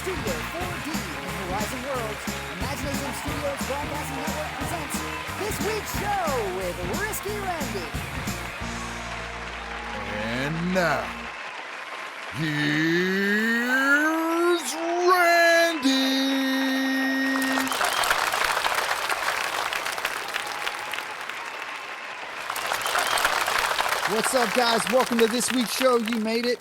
Studio 4D in Horizon Worlds, Imagination Studios Broadcasting Network presents this week's show with Risky Randy. And now, here's Randy. What's up, guys? Welcome to this week's show. You made it.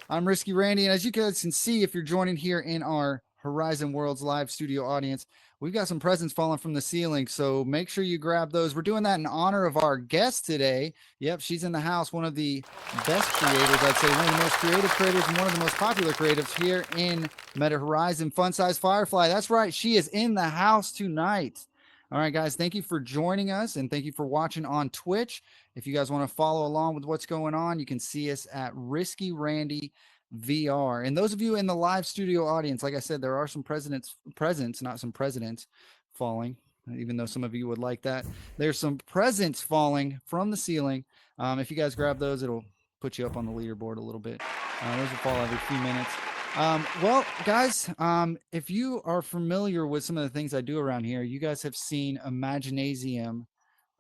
I'm Risky Randy, and as you guys can see, if you're joining here in our Horizon Worlds live studio audience, we've got some presents falling from the ceiling, so make sure you grab those. We're doing that in honor of our guest today. Yep, she's in the house, one of the best creators, I'd say, one of the most creative creators and one of the most popular creatives here in Meta Horizon, FunsizeFirefly. That's right, she is in the house tonight. All right, guys, thank you for joining us, and thank you for watching on Twitch. If you guys want to follow along with what's going on, you can see us at RiskyRandyVR. And those of you in the live studio audience, like I said, there are some presents, not some presidents falling, even though some of you would like that. There's some presents falling from the ceiling. If you guys grab those, it'll put you up on the leaderboard a little bit. Those will fall every few minutes. Well, guys, if you are familiar with some of the things I do around here, you guys have seen Imaginasium,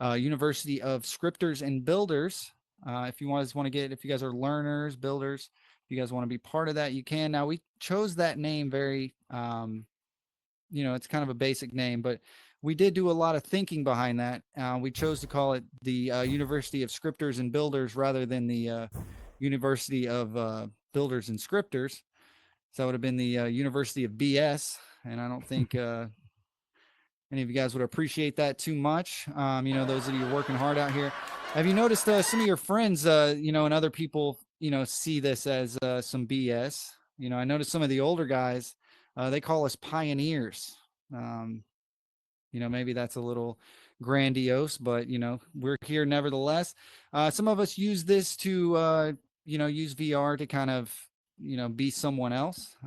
University of Scripters and Builders. If you guys want to get, if you guys are learners, builders, if you guys want to be part of that, you can. Now, we chose that name very, it's kind of a basic name, but we did do a lot of thinking behind that. We chose to call it the University of Scripters and Builders rather than the University of Builders and Scripters. So that would have been the University of BS, and I don't think any of you guys would appreciate that too much. Those of you working hard out here. Have you noticed some of your friends, and other people, see this as some BS? I noticed some of the older guys, they call us pioneers. Maybe that's a little grandiose, but, we're here nevertheless. Some of us use this to, use VR to kind of, be someone else.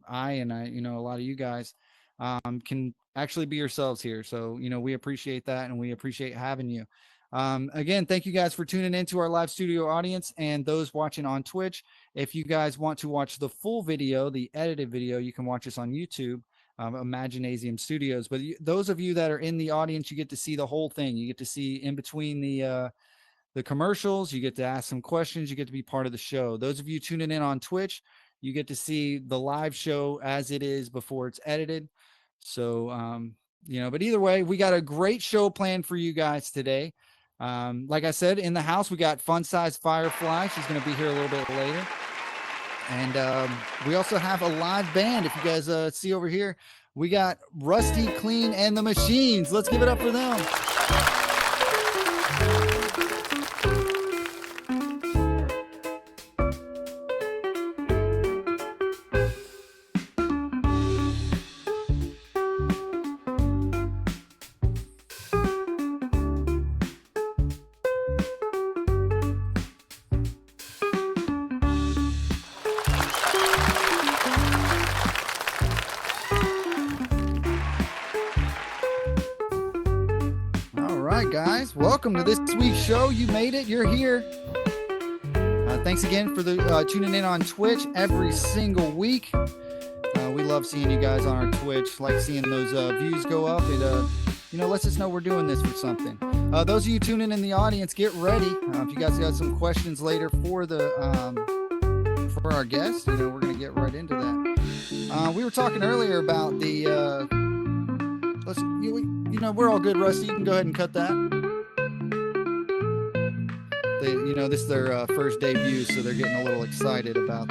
I a lot of you guys can actually be yourselves here. So, we appreciate that, and we appreciate having you. Again, thank you guys for tuning into our live studio audience and those watching on Twitch. If you guys want to watch the full video, the edited video, you can watch us on YouTube, Imaginasium Studios. But those of you that are in the audience, you get to see the whole thing. You get to see in between the commercials, you get to ask some questions, you get to be part of the show. Those of you tuning in on Twitch, you get to see the live show as it is before it's edited. So, but either way, we got a great show planned for you guys today. Like I said, in the house, we got FunsizeFirefly. She's going to be here a little bit later. And we also have a live band. If you guys see over here, we got Rusty, Clean, and the Machines. Let's give it up for them. Guys, welcome to this week's show. You made it. You're here. Thanks again for tuning in on Twitch every single week. We love seeing you guys on our Twitch. Like seeing those views go up. It lets us know we're doing this for something. Those of you tuning in the audience, get ready. If you guys got some questions later for for our guests, we're gonna get right into that. We were talking earlier about the. We're all good, Rusty. You can go ahead and cut that. This is their first debut, so they're getting a little excited about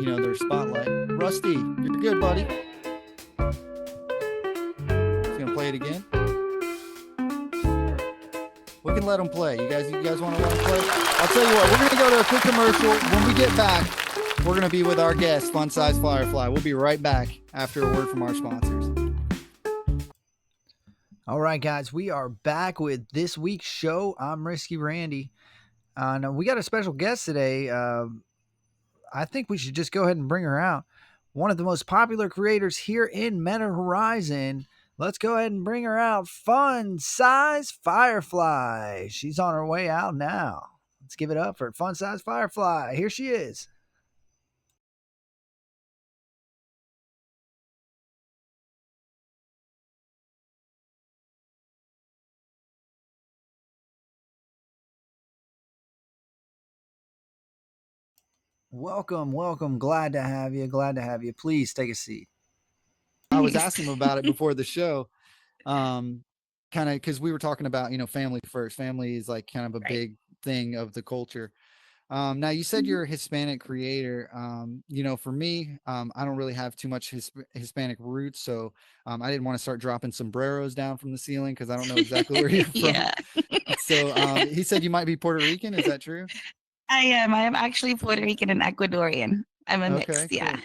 their spotlight. Rusty, you're good, buddy. He's gonna play it again. We can let them play. You guys want to let them play? I'll tell you what. We're gonna go to a quick commercial. When we get back, we're going to be with our guest, FunsizeFirefly. We'll be right back after a word from our sponsors. All right, guys, we are back with this week's show. I'm Risky Randy. And we got a special guest today. I think we should just go ahead and bring her out. One of the most popular creators here in Meta Horizon. Let's go ahead and bring her out. FunsizeFirefly. She's on her way out now. Let's give it up for FunsizeFirefly. Here she is. Welcome, welcome. Glad to have you. Glad to have you. Please take a seat. I was asking him about it before the show, kind of because we were talking about, family first. Family is like kind of a Right. big thing of the culture. Now you said you're a Hispanic creator. For me, I don't really have too much Hispanic roots, so I didn't want to start dropping sombreros down from the ceiling because I don't know exactly where you're from. Yeah. So he said you might be Puerto Rican. Is that true? I am. I am actually Puerto Rican and Ecuadorian. I'm a Okay, mix. Yeah.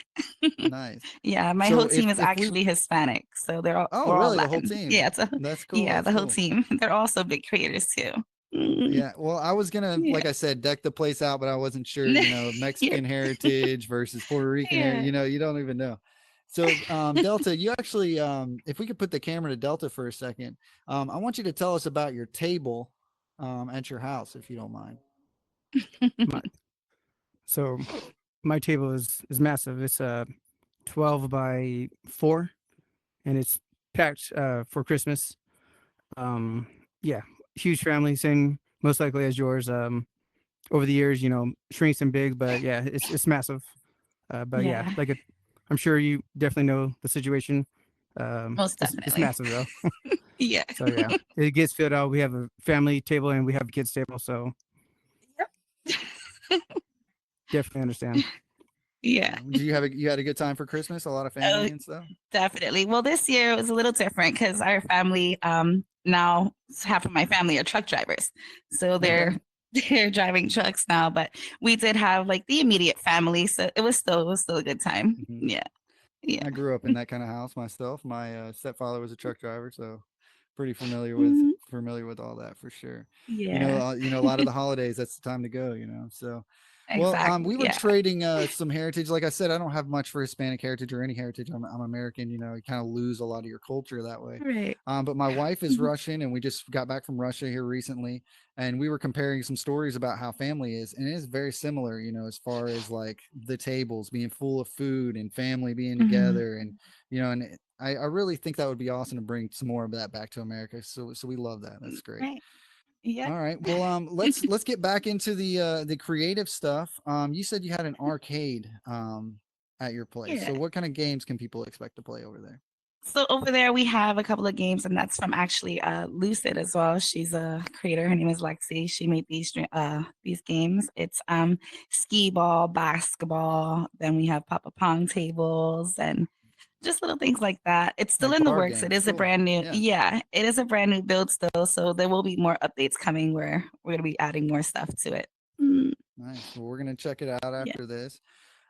nice. Yeah. My So whole team is if we, actually Hispanic. So we're all really, the whole Latin. team. Yeah. So That's cool. yeah, That's the whole cool. team. They're also big creators too. Yeah. Well, I was gonna, Yeah. like I said, deck the place out, but I wasn't sure, You're- Mexican heritage versus Puerto Rican heritage, yeah. you don't even know. So, Delta, you actually, if we could put the camera to Delta for a second, I want you to tell us about your table, at your house, if you don't mind. So my table is massive. It's 12 by 4, and it's packed for Christmas. Yeah, huge family, same most likely as yours. Over the years, shrinks and big, but yeah, it's massive. But yeah, Yeah. I'm sure you definitely know the situation. Most it's definitely. massive though. Yeah. So yeah, it gets filled out. We have a family table and we have a kids table, so Yep. definitely understand. Yeah. Do you had a good time for Christmas? A lot of Oh, family and stuff? definitely. Well, this year it was a little different because our family, now half of my family are truck drivers. So Okay. they're driving trucks now, but we did have like the immediate family. So it was still a good time. Mhm. Yeah. Yeah. I grew up in that kind of house myself. My stepfather was a truck driver, so pretty familiar Mhm. with all that for sure. Yeah. A lot of the holidays, that's the time to go. So, well, Exactly. we were Yeah. trading some heritage. Like I said, I don't have much for Hispanic heritage or any heritage. I'm American. You kind of lose a lot of your culture that way. Right. But my wife is Mhm. Russian, and we just got back from Russia here recently, and we were comparing some stories about how family is, and it is very similar. As far as like the tables being full of food and family being Mhm. together, and I really think that would be awesome to bring some more of that back to America. So we love that. That's great. Right. Yeah. All right. Well, let's get back into the creative stuff. You said you had an arcade at your place. Yeah. So what kind of games can people expect to play over there? So over there we have a couple of games, and that's from actually Lucid as well. She's a creator. Her name is Lexi. She made these games. It's skee ball, basketball. Then we have Papa Pong tables and just little things like that. It's still Like in the bar works. It games. is a Cool. brand new, Yeah. yeah, it is a brand new build still. So there will be more updates coming where we're gonna be adding more stuff to it. Mm, Nice. Well, we're gonna check it out yeah. after this.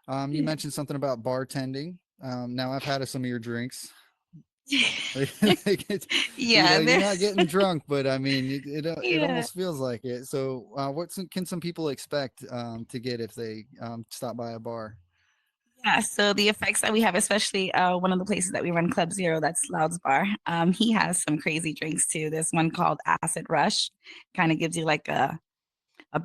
You Yeah. mentioned something about bartending. Now I've had some of your drinks. Yeah, You're there not getting drunk, but I mean, it yeah. almost feels like it. So, can some people expect to get if they stop by a bar? Yeah, so the effects that we have, especially one of the places that we run Club Zero, that's Loud's Bar. He has some crazy drinks too. There's one called Acid Rush, kind of gives you like a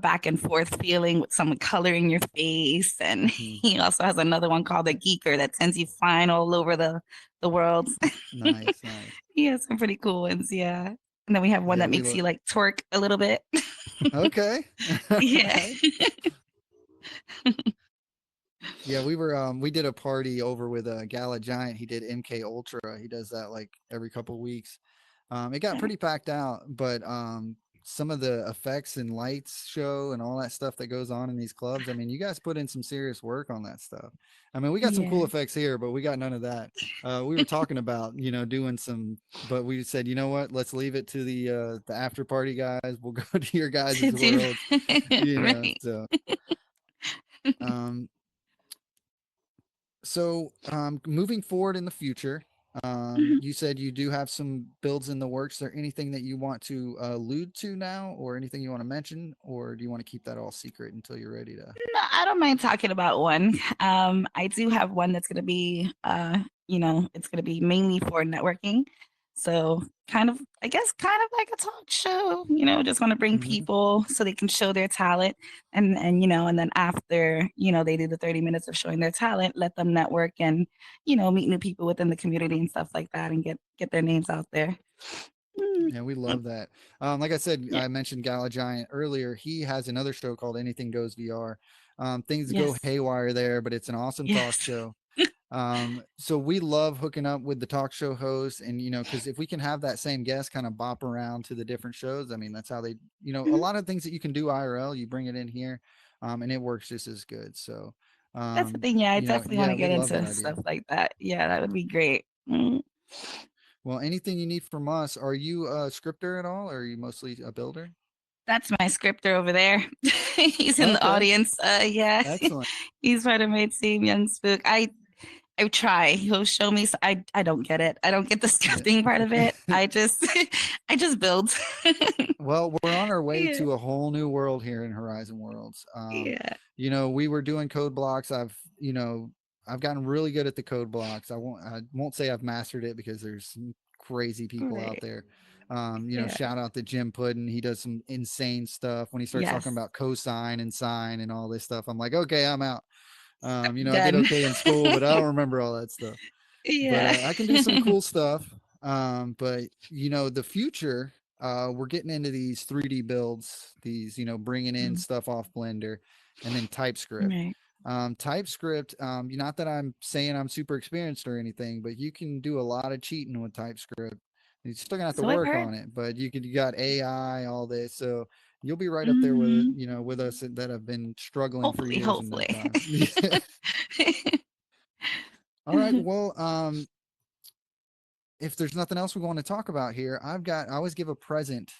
back and forth feeling with some color in your face. And Mhm. he also has another one called the Geeker that sends you flying all over the world. Nice. He has some pretty cool ones, yeah. And then we have one Yeah, that makes you like twerk a little bit. okay. Yeah. Right. Yeah, we did a party over with a Gala Giant. He did MK Ultra. He does that like every couple weeks. It got pretty packed out, but some of the effects and lights show and all that stuff that goes on in these clubs. I mean, you guys put in some serious work on that stuff. I mean, we got some cool Yeah. effects here, but we got none of that. We were talking about, doing some, but we said, you know what? Let's leave it to the after party guys. We'll go to your guys' To do world, right. so um moving forward in the future, Mhm. you said you do have some builds in the works. Is there anything that you want to allude to now, or anything you want to mention, or do you want to keep that all secret until you're ready to? No, I don't mind talking about one. I do have one that's gonna be, it's gonna be mainly for networking. So I guess kind of like a talk show, just want to bring Mhm. people so they can show their talent and then after, they do the 30 minutes of showing their talent, let them network and, meet new people within the community and stuff like that and get their names out there. Mm, Yeah, we love that. Like I said, yeah. I mentioned Gala Giant earlier. He has another show called Anything Goes VR. Things go Yes. haywire there, but it's an awesome talk Yes. show. So we love hooking up with the talk show host, and because if we can have that same guest kind of bop around to the different shows, I mean, that's how they, a Mhm. lot of things that you can do IRL, you bring it in here, and it works just as good. So, That's the thing. Yeah, I definitely want yeah, to we get love that into idea. stuff like that. Yeah, that would be great. Mm. Well, anything you need from us, are you a scripter at all, or are you mostly a builder? That's my scripter over there. He's in the Okay, audience. Yeah, excellent. he's part of my team, Young Spook. I try. He'll show me. I don't get it. I don't get the Yeah. scripting part of it. I just I just build. Well, we're on our way Yeah. to a whole new world here in Horizon Worlds. Yeah. We were doing code blocks. I've gotten really good at the code blocks. I won't say I've mastered it because there's some crazy people out Right. there. Yeah. Shout out to Jim Puddin. He does some insane stuff. When he starts talking Yes. about cosine and sine and all this stuff, I'm like, okay, I'm out. I did Done. okay in school, but I don't remember all that stuff. But Yeah. I can do some cool stuff. But the future, we're getting into these 3D builds, these, bringing in Mm, stuff off Blender, and then TypeScript. right. TypeScript, not that I'm saying I'm super experienced or anything, but you can do a lot of cheating with TypeScript. You're still gonna have to So I've work heard. on it, but you got AI, all this, so you'll be right up there with Mhm. with us that have been struggling for Hopefully, years in that hopefully. time. All right. Well, if there's nothing else we want to talk about here, I always give a present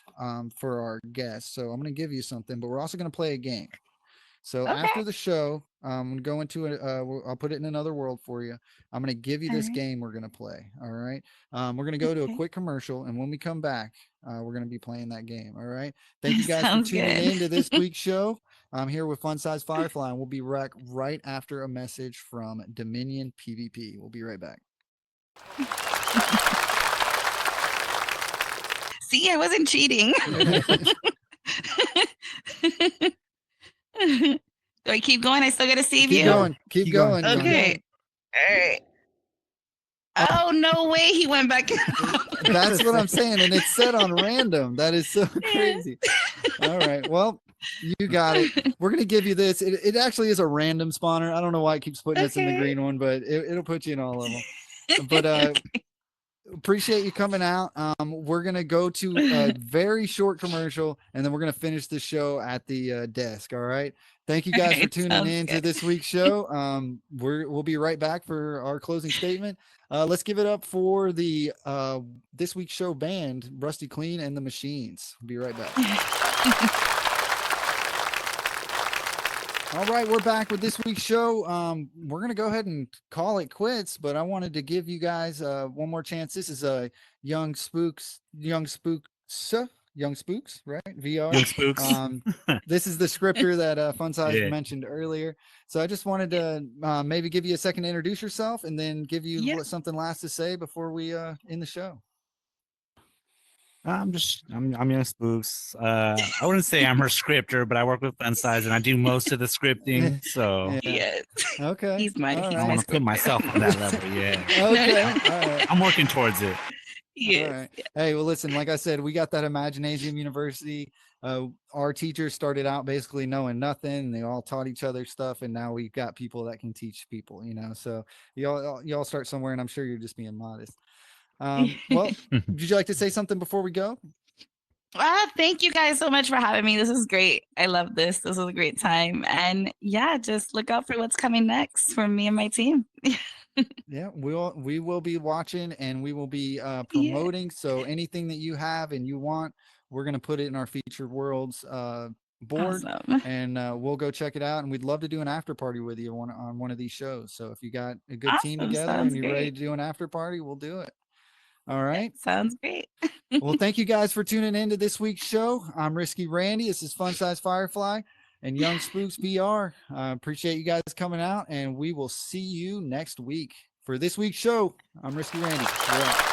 for our guests. So I'm going to give you something, but we're also going to play a game. So Okay. after the show, I'm going to go into it. I'll put it in another world for you. I'm going to give you All this right. game we're going to play. All right. We're going to go to a Okay. quick commercial. And when we come back, we're going to be playing that game. All right. Thank you guys for Sounds tuning good. in to this week's show. I'm here with FunsizeFirefly, and we'll be right after a message from Dominion PvP. We'll be right back. See, I wasn't cheating. Do I keep going? I still got to save Keep you? going. Keep Keep going. going. Keep Okay. All right. Oh, no way he went back. That's what I'm saying. And it's set on random. That is so crazy. All right. Well, you got it. We're going to give you this. It actually is a random spawner. I don't know why it keeps putting us in the Okay. green one, but it'll put you in all of them. But appreciate you coming out. We're going to go to a very short commercial, and then we're going to finish the show at the desk. All right. Thank you All guys for right, tuning sounds in to good. this week's show. We'll be right back for our closing statement. Let's give it up for the this week's show band, Rusty Clean and the Machines. We'll be right back. All right, we're back with this week's show. We're gonna go ahead and call it quits, but I wanted to give you guys one more chance. This is Young Spooks, Young Spooks, right? VR. Young Spooks. This is the scripter that Funsize Yeah. mentioned earlier. So I just wanted to maybe give you a second to introduce yourself, and then give you Yeah. something last to say before we end the show. I'm Young Spooks. I wouldn't say I'm her scripter, but I work with Funsize and I do most of the scripting. So Yeah. Yes. Okay. He's my All he's I right. my want to put scripter. myself on that level. Yeah. Okay. No, no. All right. I'm working towards it. Yes. All right. Hey, well, listen, like I said, we got that Imaginasium University. Our teachers started out basically knowing nothing. They all taught each other stuff, and now we've got people that can teach people, So y'all start somewhere, and I'm sure you're just being modest. Well, would you like to say something before we go? Thank you guys so much for having me. This is great. I love this. This was a great time. And yeah, just look out for what's coming next from me and my team. Yeah, we will be watching, and we will be Yeah. promoting. So anything that you have and you want, we're gonna put it in our featured worlds board, Awesome. and we'll go check it out. And we'd love to do an after party with you on one of these shows. So if you got a good team Awesome. together and Sounds you're ready great. to do an after party, we'll do it. All Yeah, right. sounds great. Well, thank you guys for tuning in to this week's show. I'm Risky Randy. This is FunsizeFirefly and Young Spooks VR. Appreciate you guys coming out, and we will see you next week for this week's show. I'm Risky Randy. We're out.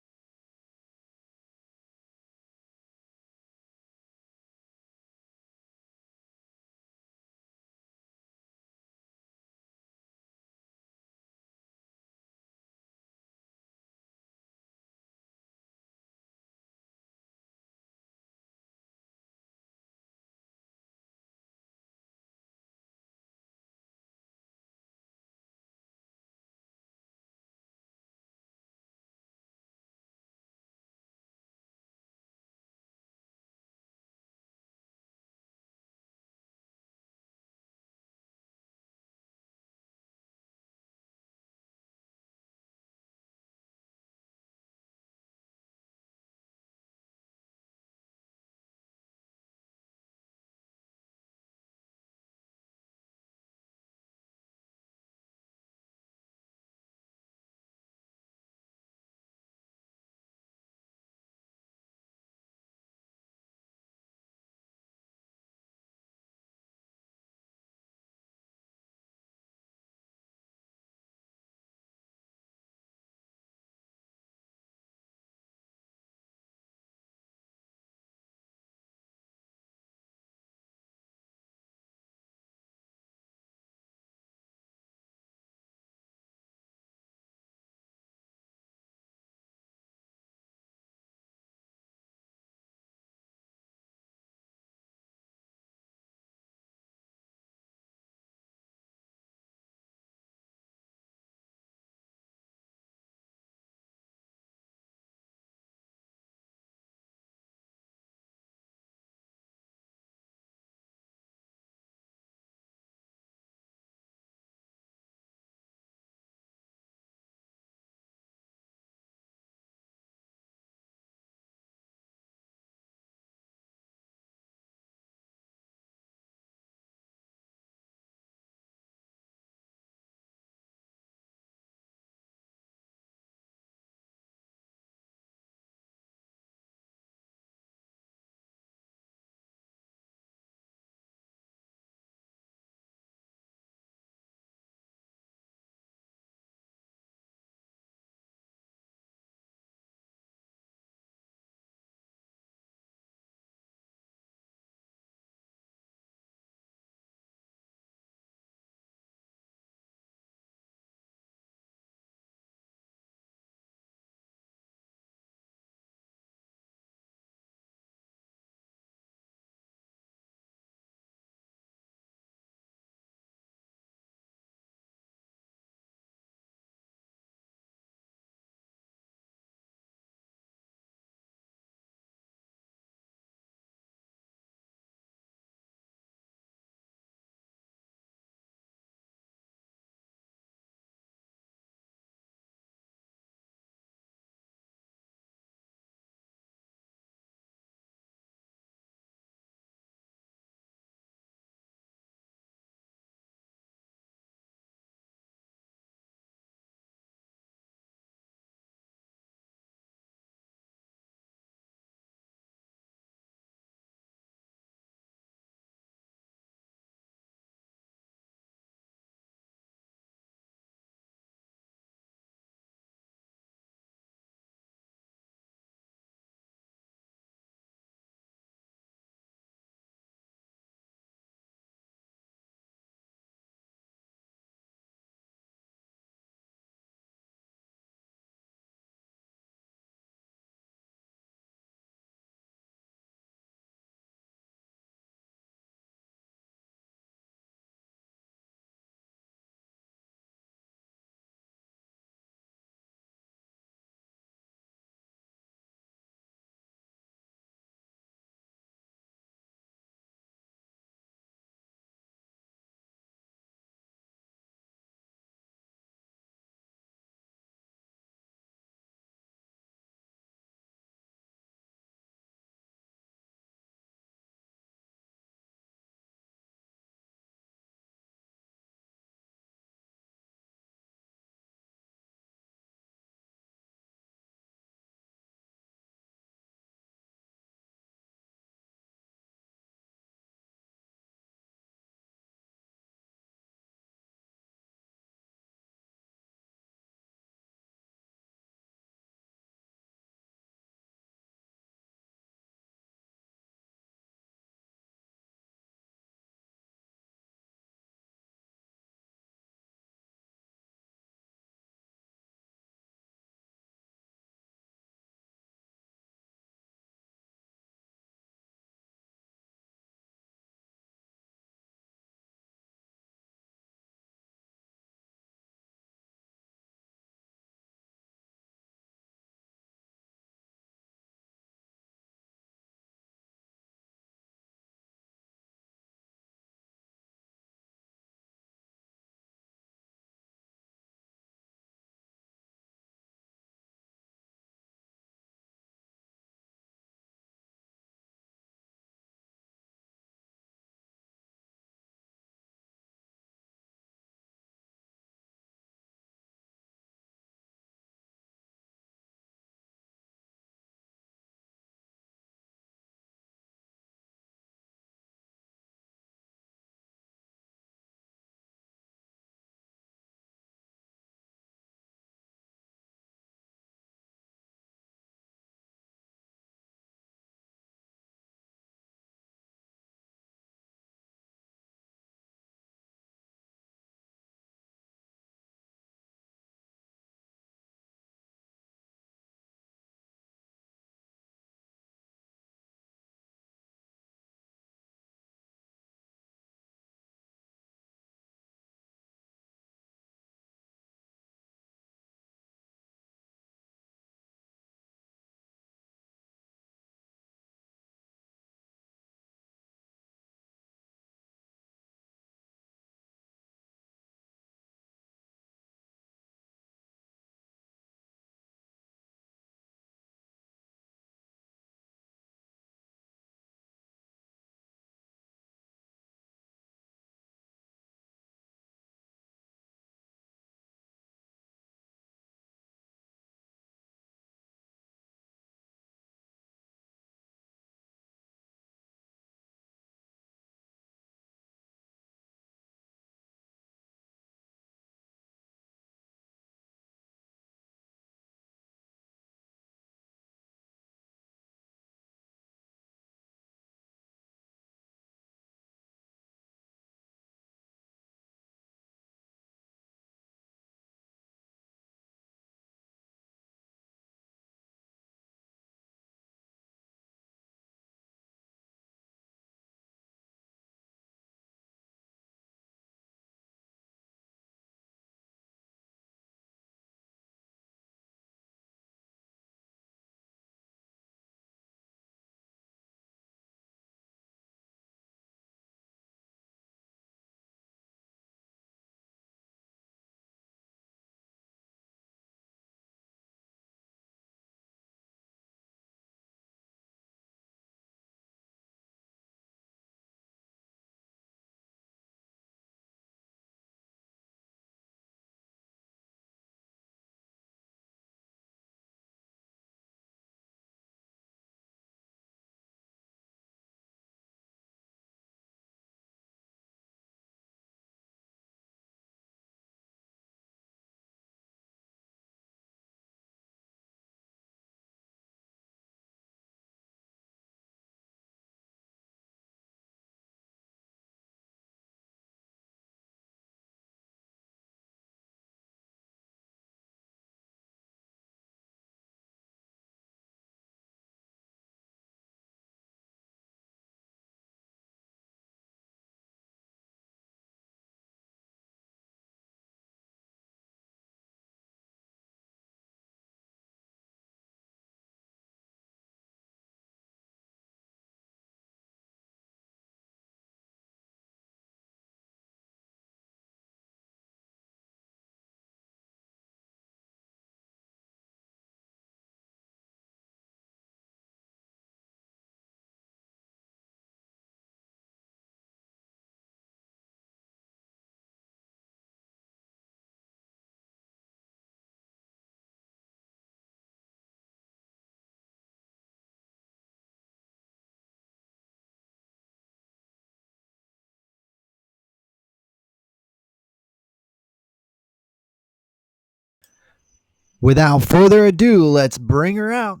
Without further ado, let's bring her out.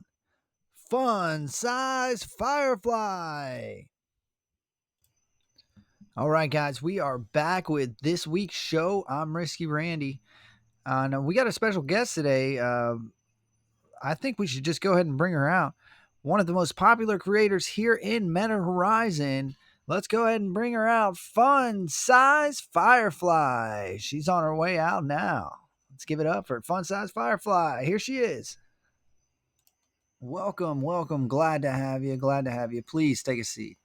FunsizeFirefly. All right, guys, we are back with this week's show. I'm Risky Randy. And we got a special guest today. I think we should just go ahead and bring her out. One of the most popular creators here in Meta Horizon. Let's go ahead and bring her out. FunsizeFirefly. She's on her way out now. Let's give it up for FunsizeFirefly. Here she is. Welcome, welcome. Glad to have you. Glad to have you. Please take a seat.